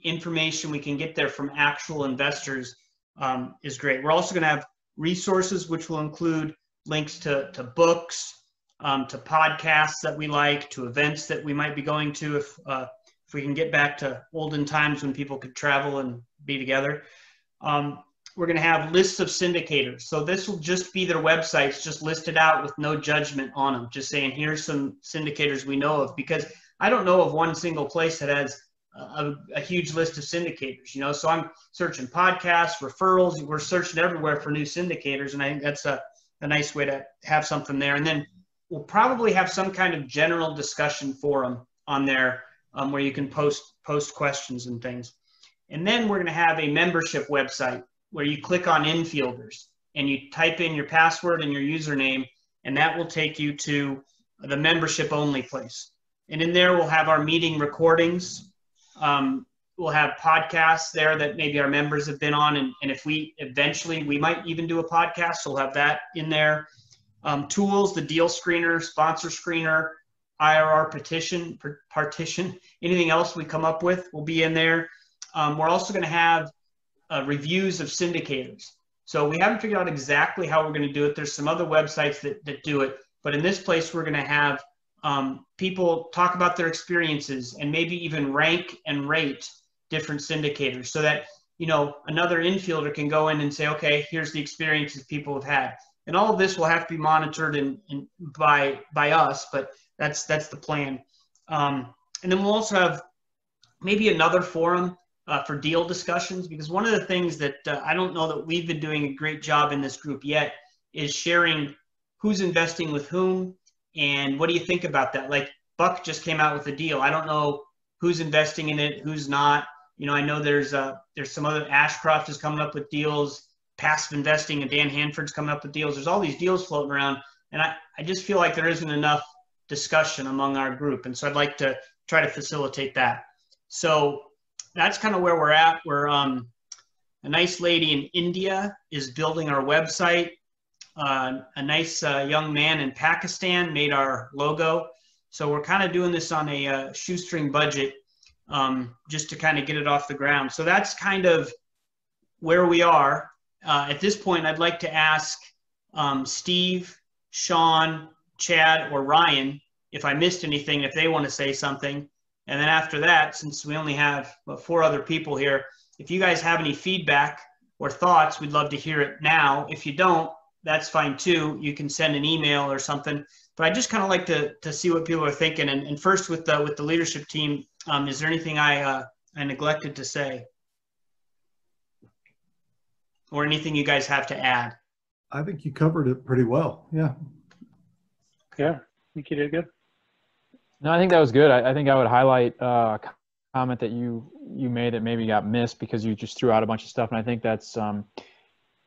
information we can get there from actual investors is great. We're also going to have resources, which will include links to books, to podcasts that we like, to events that we might be going to if we can get back to olden times when people could travel and be together. We're going to have lists of syndicators. So this will just be their websites, just listed out with no judgment on them, just saying, here's some syndicators we know of, because I don't know of one single place that has a huge list of syndicators, you know. So I'm searching podcasts, referrals, we're searching everywhere for new syndicators, and I think that's a nice way to have something there. And then we'll probably have some kind of general discussion forum on there where you can post questions and things. And then we're going to have a membership website where you click on infielders and you type in your password and your username, and that will take you to the membership only place. And in there, we'll have our meeting recordings. We'll have podcasts there that maybe our members have been on. And if we eventually, we might even do a podcast, so we'll have that in there. Tools, the deal screener, sponsor screener, IRR partition, anything else we come up with will be in there. We're also going to have reviews of syndicators. So we haven't figured out exactly how we're going to do it. There's some other websites that do it, but in this place, we're going to have people talk about their experiences and maybe even rank and rate different syndicators, so that, you know, another infielder can go in and say, okay, here's the experiences people have had. And all of this will have to be monitored by us, but that's the plan. And then we'll also have maybe another forum for deal discussions, because one of the things that I don't know that we've been doing a great job in this group yet is sharing who's investing with whom and what do you think about that. Like Buck just came out with a deal. I don't know who's investing in it, who's not. You know, I know there's some other, Ashcroft is coming up with deals, passive investing, and Dan Hanford's coming up with deals. There's all these deals floating around, and I just feel like there isn't enough discussion among our group, and so I'd like to try to facilitate that. So that's kind of where we're at. We're a nice lady in India is building our website. A nice young man in Pakistan made our logo. So we're kind of doing this on a shoestring budget, just to kind of get it off the ground. So that's kind of where we are. At this point, I'd like to ask Steve, Sean, Chad, or Ryan, if I missed anything, if they want to say something. And then after that, since we only have 4 other people here, if you guys have any feedback or thoughts, we'd love to hear it now. If you don't, that's fine too. You can send an email or something. But I just kind of like to see what people are thinking. And first with the leadership team, is there anything I neglected to say? Or anything you guys have to add? I think you covered it pretty well. Yeah. Yeah, I think you did good. No, I think that was good. I think I would highlight comment that you made that maybe got missed because you just threw out a bunch of stuff. And I think that's,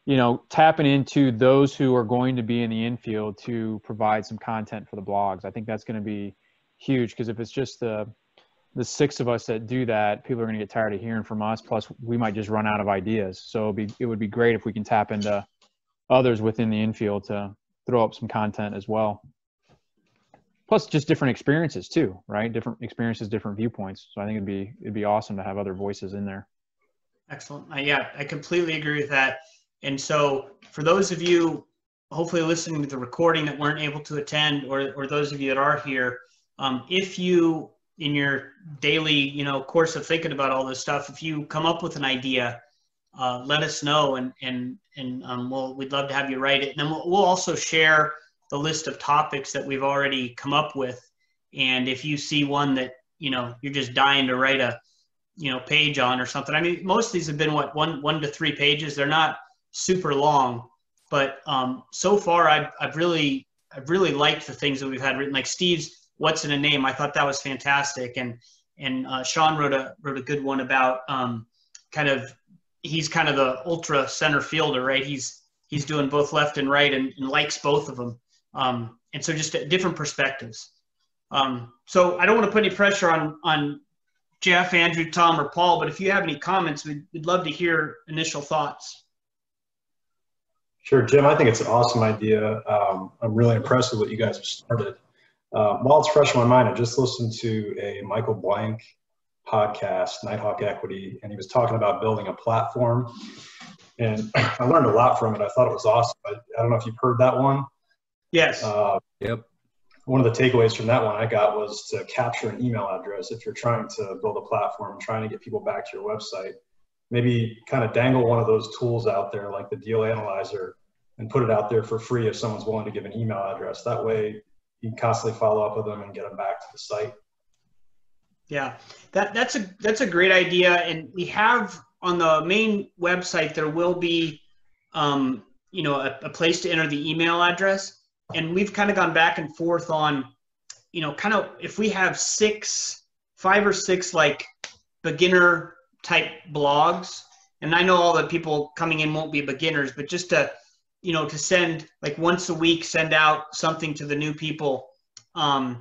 you know, tapping into those who are going to be in the infield to provide some content for the blogs. I think that's going to be huge, because if it's just the 6 of us that do that, people are going to get tired of hearing from us. Plus, we might just run out of ideas. So it would be great if we can tap into others within the infield to throw up some content as well. Plus, just different experiences too, right? Different experiences, different viewpoints. So I think it'd be awesome to have other voices in there. Excellent. Yeah, I completely agree with that. And so, for those of you hopefully listening to the recording that weren't able to attend, or those of you that are here, if you, in your daily, you know, course of thinking about all this stuff, if you come up with an idea, let us know, and we'd love to have you write it. And then we'll also share the list of topics that we've already come up with. And if you see one that, you know, you're just dying to write a, you know, page on or something. I mean, most of these have been one to 3 pages. They're not super long, but so far I've really liked the things that we've had written, like Steve's "What's in a Name." I thought that was fantastic. And Sean wrote a good one about he's kind of the ultra center fielder, right? He's doing both left and right, and likes both of them. And so just different perspectives. So I don't want to put any pressure on Jeff, Andrew, Tom, or Paul, but if you have any comments, we'd love to hear initial thoughts. Sure, Jim, I think it's an awesome idea. I'm really impressed with what you guys have started. While it's fresh in my mind, I just listened to a Michael Blank podcast, Nighthawk Equity, and he was talking about building a platform. And I learned a lot from it. I thought it was awesome. I don't know if you've heard that one. Yes. Yep. One of the takeaways from that one I got was to capture an email address if you're trying to build a platform and trying to get people back to your website. Maybe kind of dangle one of those tools out there like the deal analyzer and put it out there for free if someone's willing to give an email address. That way you can constantly follow up with them and get them back to the site. Yeah, that's a great idea. And we have on the main website, there will be, you know, a place to enter the email address. And we've kind of gone back and forth on, you know, kind of if we have 5 or 6 like beginner type blogs, and I know all the people coming in won't be beginners, but just to, you know, to send like once a week, send out something to the new people. And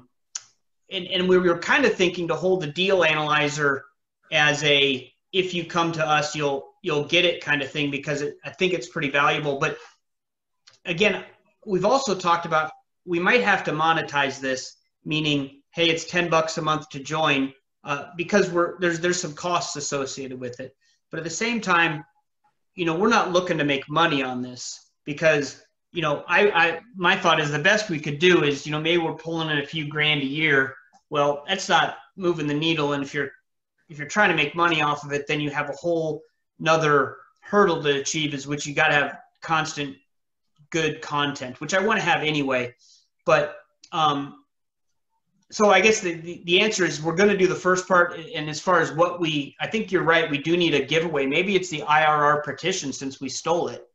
we were kind of thinking to hold the deal analyzer as a, if you come to us, you'll get it kind of thing, because I think it's pretty valuable. But again, we've also talked about, we might have to monetize this, meaning, hey, it's $10 a month to join, because there's some costs associated with it. But at the same time, you know, we're not looking to make money on this, because, you know, my thought is the best we could do is, you know, maybe we're pulling in a few grand a year. Well, that's not moving the needle. And if you're trying to make money off of it, then you have a whole nother hurdle to achieve, is which you got to have constant good content, which I want to have anyway. But so I guess the answer is we're going to do the first part. And as far as I think you're right, we do need a giveaway. Maybe it's the IRR partition, since we stole it.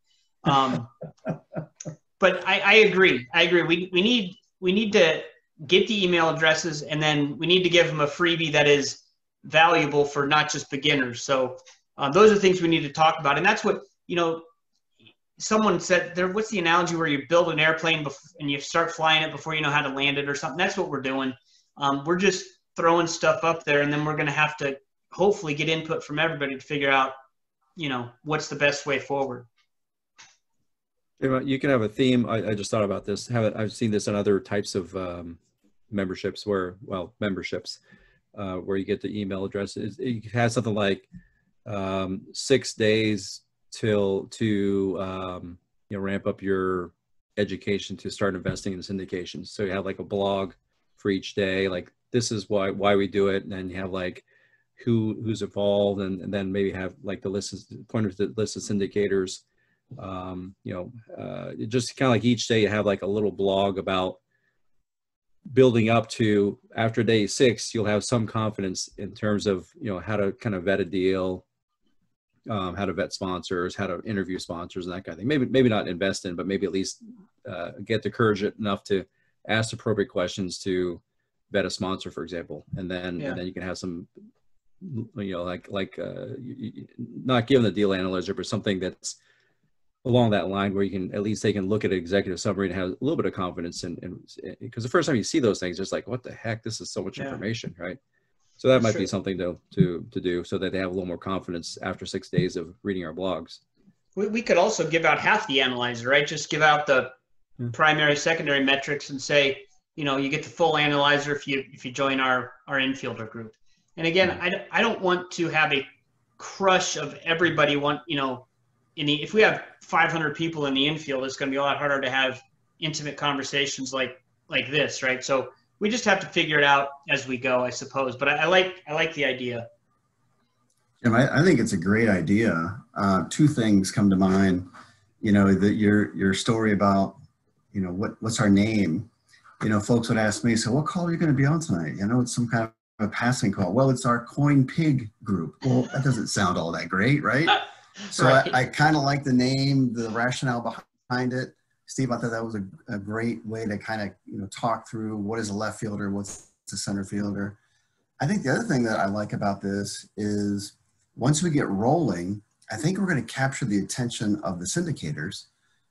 But I agree. We need to get the email addresses, and then we need to give them a freebie that is valuable for not just beginners. So those are things we need to talk about. And that's what, you know, someone said there, what's the analogy where you build an airplane and you start flying it before you know how to land it or something? That's what we're doing. We're just throwing stuff up there, and then we're going to have to hopefully get input from everybody to figure out, you know, what's the best way forward. You can have a theme. I just thought about this. I've seen this in other types of memberships where you get the email addresses. It has something like 6 days to you know, ramp up your education to start investing in syndications. So you have like a blog for each day, like this is why we do it, and then you have like who's involved, and then maybe have like the pointer to the list of syndicators. You know, just kind of like each day you have like a little blog about building up to, after day 6, you'll have some confidence in terms of, you know, how to kind of vet a deal, how to vet sponsors, how to interview sponsors, and that kind of thing. Maybe not invest in, but maybe at least get the courage enough to ask appropriate questions to vet a sponsor, for example. And then you can have some not given the deal analyzer, but something that's along that line where at least they can look at an executive summary and have a little bit of confidence because the first time you see those things, it's like, what the heck, this is so much information, right? So that might be something to do so that they have a little more confidence after 6 days of reading our blogs. We could also give out half the analyzer, right? Just give out the primary, secondary metrics and say, you get the full analyzer if you join our infielder group. And again, I don't want to have a crush of everybody. If we have 500 people in the infield, it's going to be a lot harder to have intimate conversations like this, right? So we just have to figure it out as we go, I suppose. But I like the idea. Jim, I think it's a great idea. Two things come to mind. Your story about what's our name. Folks would ask me, so what call are you going to be on tonight? It's some kind of a passing call. Well, it's our Coin Pig group. Well, that doesn't sound all that great, right? So right. I kind of like the name, the rationale behind it. Steve, I thought that was a great way to kind of, talk through what is a left fielder, what's a center fielder. I think the other thing that I like about this is once we get rolling, I think we're going to capture the attention of the syndicators,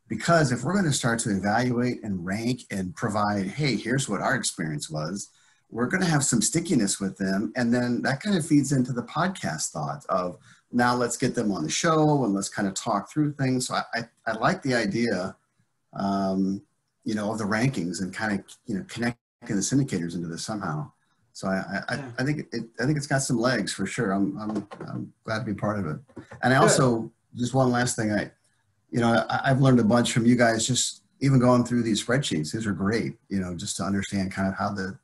because if we're going to start to evaluate and rank and provide, hey, here's what our experience was, we're going to have some stickiness with them. And then that kind of feeds into the podcast thought of, now let's get them on the show and let's kind of talk through things. So I like the idea, of the rankings and kind of, connecting the syndicators into this somehow. So I think it's got some legs for sure. I'm glad to be part of it. And I also, just one last thing, I've learned a bunch from you guys, just even going through these spreadsheets. These are great, just to understand kind of how to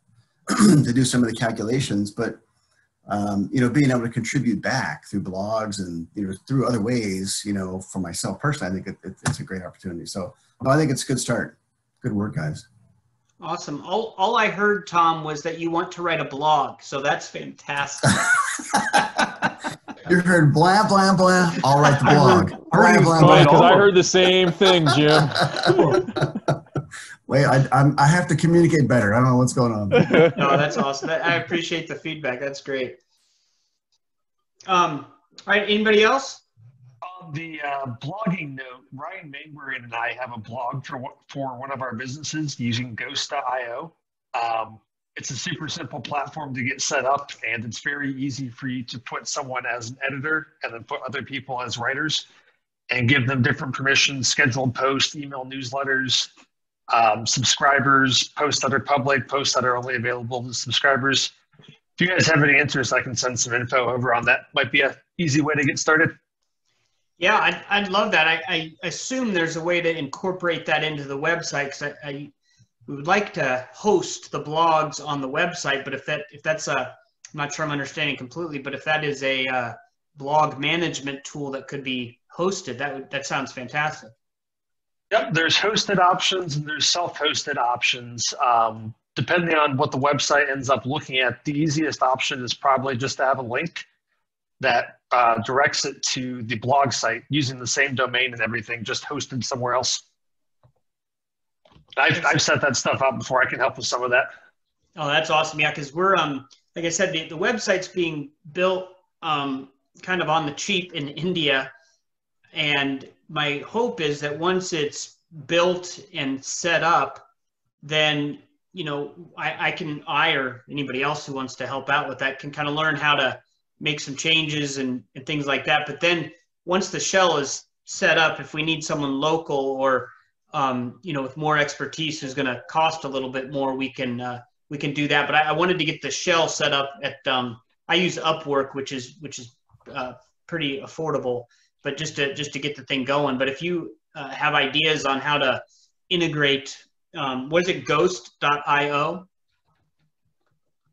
do some of the calculations, but being able to contribute back through blogs and, through other ways, for myself personally, I think it's a great opportunity. So no, I think it's a good start. Good work, guys. Awesome. All I heard, Tom, was that you want to write a blog. So that's fantastic. You heard blah, blah, blah. I'll write the blog. Blah, blah, blah. Because I heard the same thing, Jim. Wait, I have to communicate better. I don't know what's going on. No, that's awesome. I appreciate the feedback. That's great. All right, anybody else? On the blogging note, Ryan Mainwaring and I have a blog for one of our businesses using Ghost.io. It's a super simple platform to get set up, and it's very easy for you to put someone as an editor and then put other people as writers and give them different permissions, scheduled posts, email newsletters, subscribers, posts that are public, posts that are only available to subscribers. If you guys have any interest, I can send some info over on that. Might be an easy way to get started. Yeah, I'd love that. I assume there's a way to incorporate that into the website, because we would like to host the blogs on the website, but if that's I'm not sure I'm understanding completely, but if that is a blog management tool that could be hosted, that sounds fantastic. Yep, there's hosted options and there's self-hosted options. Depending on what the website ends up looking at, the easiest option is probably just to have a link that directs it to the blog site using the same domain and everything, just hosted somewhere else. I've set that stuff up before. I can help with some of that. Oh, that's awesome. Yeah, because we're, like I said, the website's being built kind of on the cheap in India. And my hope is that once it's built and set up, then, I or anybody else who wants to help out with that can kind of learn how to make some changes and things like that. But then once the shell is set up, if we need someone local or with more expertise who's going to cost a little bit more, we can do that. But I wanted to get the shell set up at I use Upwork, which is pretty affordable, but just to get the thing going. But if you have ideas on how to integrate, what is it, Ghost.io?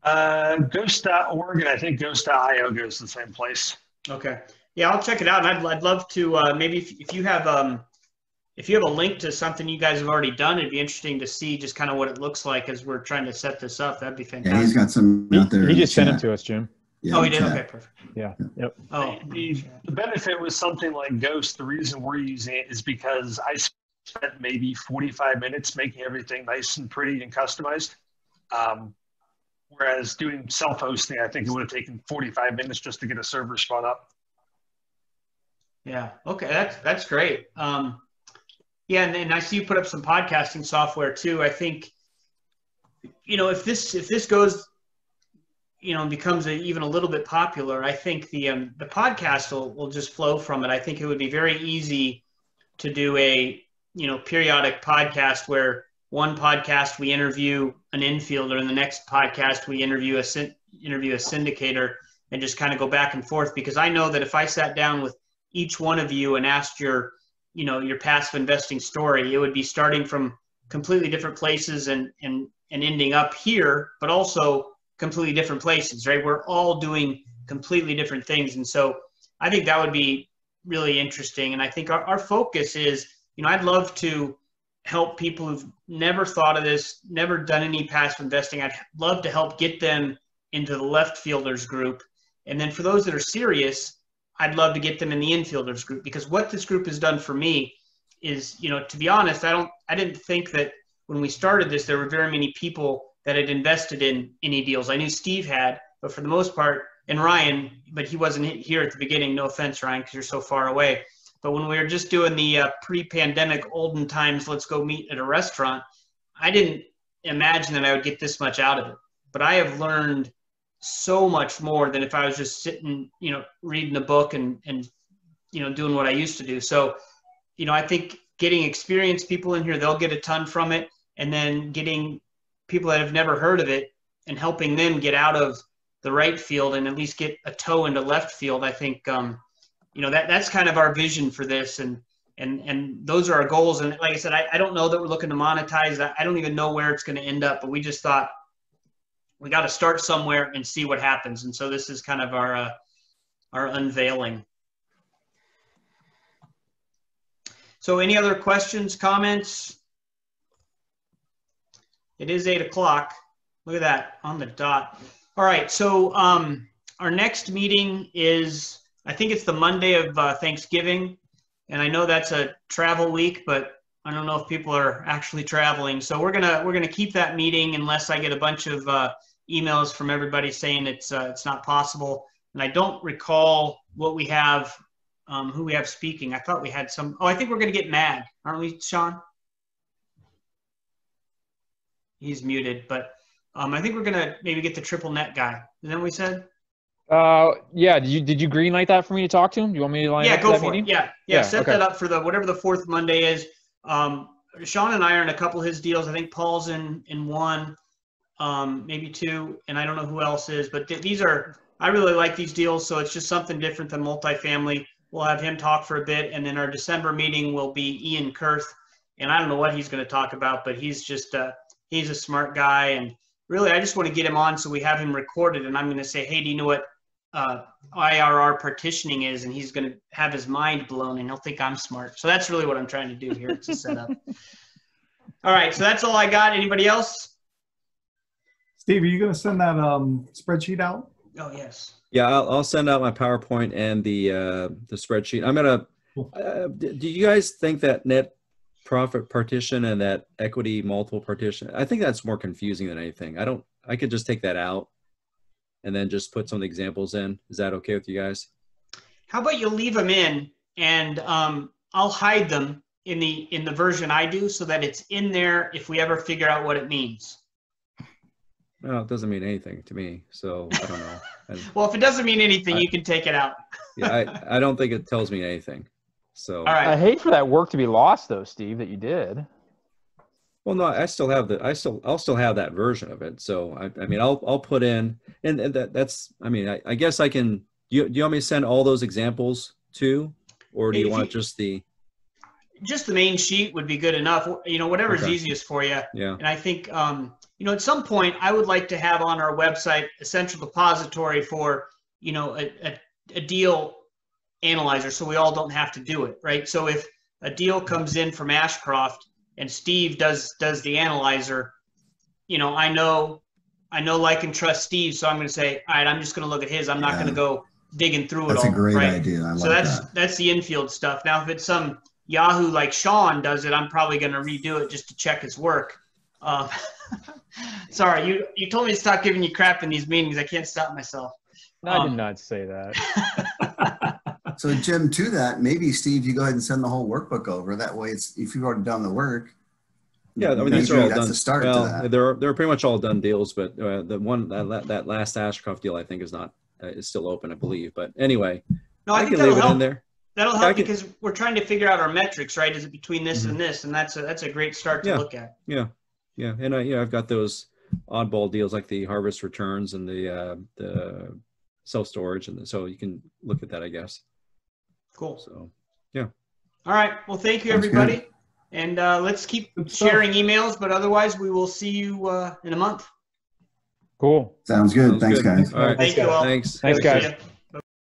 Ghost.org, and I think Ghost.io goes to the same place. Okay, yeah, I'll check it out, and I'd love to maybe if you have a link to something you guys have already done, it'd be interesting to see just kind of what it looks like as we're trying to set this up. That'd be fantastic. Yeah, he's got some out there. He just sent them to us, Jim. Yeah, oh, he did? Okay, perfect. Yeah. Yep. Oh, the benefit with something like Ghost, the reason we're using it is because I spent maybe 45 minutes making everything nice and pretty and customized. Whereas doing self-hosting, I think it would have taken 45 minutes just to get a server spun up. Yeah. Okay. That's great. Yeah. And I see you put up some podcasting software too. I think, if this goes, and becomes even a little bit popular, I think the podcast will just flow from it. I think it would be very easy to do a, periodic podcast where one podcast we interview an infielder and the next podcast we interview a syndicator and just kind of go back and forth, because I know that if I sat down with each one of you and asked your passive investing story, it would be starting from completely different places and ending up here, but also completely different places, right? We're all doing completely different things. And so I think that would be really interesting. And I think our focus is, I'd love to help people who've never thought of this, never done any passive investing. I'd love to help get them into the left fielders group. And then for those that are serious, I'd love to get them in the infielders group, because what this group has done for me is, to be honest, I didn't think that when we started this, there were very many people that had invested in any deals. I knew Steve had, but for the most part, and Ryan, but he wasn't here at the beginning. No offense, Ryan, because you're so far away. But when we were just doing the pre-pandemic olden times, let's go meet at a restaurant, I didn't imagine that I would get this much out of it. But I have learned so much more than if I was just sitting, reading a book and doing what I used to do. So, I think getting experienced people in here, they'll get a ton from it. And then getting people that have never heard of it and helping them get out of the right field and at least get a toe into left field. I think, that's kind of our vision for this. And those are our goals. And like I said, I don't know that we're looking to monetize that. I don't even know where it's going to end up, but we just thought we got to start somewhere and see what happens. And so this is kind of our unveiling. So any other questions, comments? It is 8 o'clock. Look at that, on the dot. All right, so our next meeting is, I think it's the Monday of Thanksgiving. And I know that's a travel week, but I don't know if people are actually traveling. So we're gonna keep that meeting unless I get a bunch of emails from everybody saying it's not possible. And I don't recall what we have, who we have speaking. I thought we had some. Oh, I think we're gonna get Mad, aren't we, Sean? He's muted, but I think we're gonna maybe get the triple net guy. Is that what we said? Yeah. Did you green light that for me to talk to him? Do you want me to line up go that for meeting? it. Yeah. Set that up for whatever the fourth Monday is. Sean and I are in a couple of his deals. I think Paul's in one, maybe two, and I don't know who else is. But I really like these deals, so it's just something different than multifamily. We'll have him talk for a bit, and then our December meeting will be Ian Kurth, and I don't know what he's going to talk about, but he's just he's a smart guy, and really I just want to get him on so we have him recorded, and I'm going to say, hey, do you know what IRR partitioning is? And he's going to have his mind blown, and he'll think I'm smart. So that's really what I'm trying to do here. It's a setup. All right, so that's all I got. Anybody else? Steve, are you going to send that spreadsheet out? Oh, yes. Yeah, I'll send out my PowerPoint and the spreadsheet. I'm gonna. Do you guys think that net profit partition and that equity multiple partition? I think that's more confusing than anything. I could just take that out and then just put some of the examples in. Is that okay with you guys? How about you leave them in, and I'll hide them in the version I do so that it's in there if we ever figure out what it means. Well, it doesn't mean anything to me, so I don't know. Well, if it doesn't mean anything, you can take it out. Yeah, I don't think it tells me anything. So all right. I hate for that work to be lost, though, Steve, that you did. Well, no, I'll still have that version of it. So I mean, I'll put in, and that's. I mean, I guess I can. Do you want me to send all those examples too, or do you want just the? Just the main sheet would be good enough. Whatever's Okay. easiest for you. Yeah. And I think, at some point I would like to have on our website a central depository for, a deal analyzer, so we all don't have to do it, right? So if a deal comes in from Ashcroft and Steve does the analyzer, I know, like, and trust Steve. So I'm going to say, all right, I'm just going to look at his. I'm not going to go digging through it all. That's a great right? idea. I like so that. that's the infield stuff. Now, if it's some Yahoo like Sean does it, I'm probably going to redo it just to check his work. Sorry, you told me to stop giving you crap in these meetings. I can't stop myself. I did not say that. So Jim, to that, maybe Steve, you go ahead and send the whole workbook over. That way, it's if you've already done the work. Yeah, I mean these are all done. The start well, to that. they're pretty much all done deals, but the one that last Ashcroft deal I think is not is still open, I believe. But anyway, no, I think can leave that'll it help. in there. That'll help because we're trying to figure out our metrics, right? Is it between this and this? And that's a great start to look at. Yeah, and I've got those oddball deals like the harvest returns and the self storage, and so you can look at that, I guess. Cool. So yeah. All right. Well, thank you, everybody. Good. And let's keep sharing emails, but otherwise we will see you in a month. Cool. Sounds good. Thanks, guys. All right. Thank you all. Thanks, guys.